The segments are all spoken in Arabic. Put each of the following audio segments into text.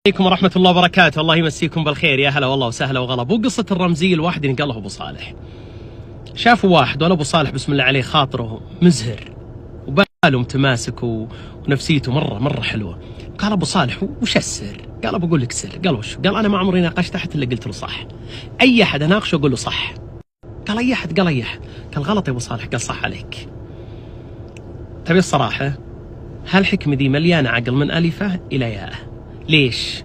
عليكم ورحمة الله وبركاته. الله يمسيكم بالخير. يا هلا والله وسهلا وغلا. بو قصة الرمزي الواحد ينقال له أبو صالح. شافوا واحد ولا أبو صالح بسم الله عليه خاطره مزهر وباله متماسك ونفسيته مرة حلوة. قال أبو صالح وش السر؟ قال أبو أقول لك سر. قال وش؟ قال أنا ما عمري ناقشت أحد إلا قلت له صح. أي أحد أناقشه أقول له صح. قال أي أحد؟ قال أي أحد. قال غلط يا أبو صالح. قال صح عليك. تبي الصراحة؟ هالحكمة دي مليانة عقل من ألفه إلى ياءه. ليش؟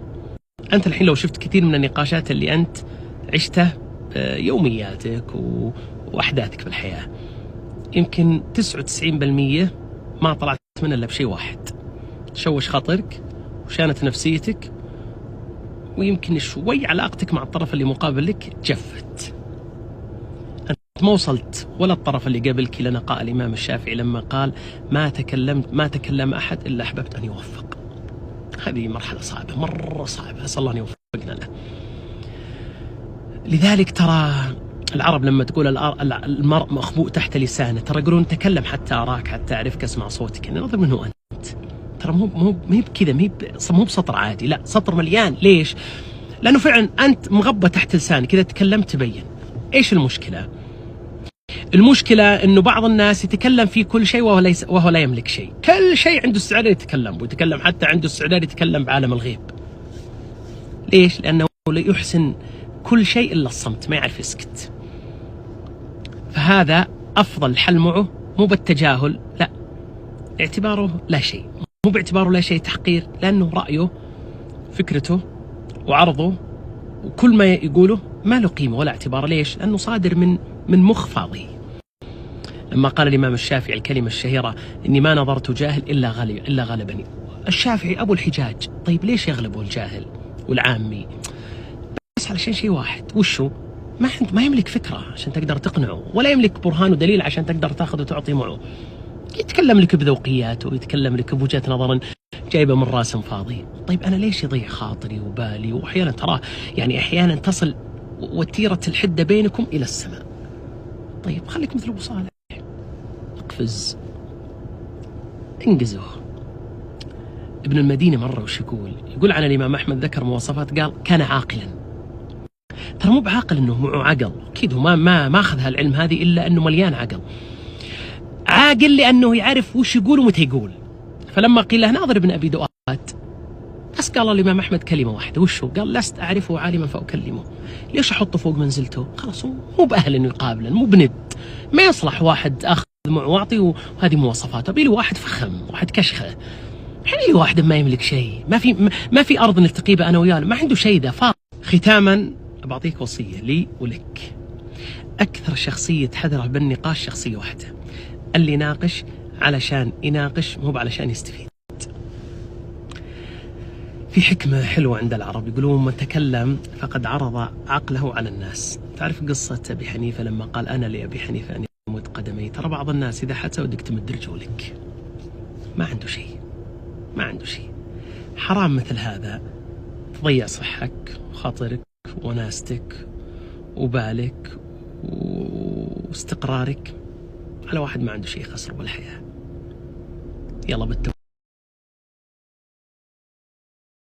أنت الحين لو شفت كثير من النقاشات اللي أنت عشته يومياتك وأحداثك في الحياة، يمكن 99% ما طلعت منه إلا بشيء واحد: شوش خاطرك وشانت نفسيتك، ويمكن شوي علاقتك مع الطرف اللي مقابل لك جفت. أنت ما وصلت ولا الطرف اللي قبلك لنا. قال الإمام الشافعي لما قال ما تكلم أحد إلا أحببت أن يوفق. هذه مرحلة صعبة، مرة صعبة، أسأل الله أن يوفقنا له. لذلك ترى العرب لما تقول المرء مخبوء تحت لسانه، ترى يقولون تكلم حتى أراك حتى أعرفك أسمع صوتك. يعني نظر منه أنت. ترى مو بكذا، مو بسطر عادي، لا سطر مليان. ليش؟ لأنه فعلا أنت مغبى تحت لسانك، إذا تكلمت تبين. إيش المشكلة؟ المشكلة إنه بعض الناس يتكلم في كل شيء وهو لا يملك شيء. كل شيء عنده استعداد يتكلم، ويتكلم حتى عنده استعداد يتكلم بعالم الغيب. ليش؟ لأنه لا يحسن كل شيء إلا الصمت، ما يعرف يسكت. فهذا أفضل حل معه مو بالتجاهل، لا، اعتباره لا شيء. مو باعتباره لا شيء تحقير، لأنه رأيه فكرته وعرضه وكل ما يقوله ما له قيمة ولا اعتبار. ليش؟ لأنه صادر من مخ فاضي. لما قال الإمام الشافعي الكلمة الشهيرة: إني ما نظرت جاهل إلا غلبني. الشافعي أبو الحجاج. طيب ليش يغلبه الجاهل والعامي؟ بس علشان شيء واحد، وشو؟ ما يملك فكرة عشان تقدر تقنعه، ولا يملك برهان ودليل عشان تقدر تاخذ وتعطي معه. يتكلم لك بذوقياته ويتكلم لك بوجهة نظر جايبه من راس فاضي. طيب أنا ليش يضيع خاطري وبالي؟ وأحيانا تراه يعني أحيانا تصل وتيرة الحدة بينكم إلى السماء. طيب خليك مثل أبو صالح، اقفز، انقزه. ابن المدينة مرة وش يقول عن الإمام أحمد، ذكر مواصفات، قال كان عاقلا. ترى مو بعاقل إنه معه عقل، أكيد هو ما أخذ هالعلم هذه إلا إنه مليان عقل. عاقل لأنه يعرف وش يقول ومتى يقول. فلما قيل له ناظر بن أبي دؤاد، بس قال الإمام أحمد كلمة واحدة، وشو؟ قال لست أعرفه عالما فأكلمه. ليش أحطه فوق منزلته؟ خلاص مو بأهل إنه يقابله، مو بند، ما يصلح واحد أخذ مع واعطي وهذه مواصفاته. بيلي واحد فخم، واحد كشخة. حلي واحد ما يملك شيء، ما في أرض نلتقي بها أنا وياه، ما عنده شيء ذا فاضي. ختاما بعطيك وصية لي ولك: أكثر شخصية حذره بالنقاش شخصية واحدة، اللي يناقش علشان يناقش مو علشان يستفيد. في حكمة حلوة عند العرب يقولون: من تكلم فقد عرض عقله على الناس. تعرف قصة أبي حنيفة لما قال أنا لأبي حنيفة أن يمد قدمي؟ ترى بعض الناس إذا حتى ودك تمد رجولك، ما عنده شيء. حرام مثل هذا تضيع صحك وخاطرك وناستك وبالك واستقرارك على واحد ما عنده شيء يخسره بالحياة. يلا بالتوفيق.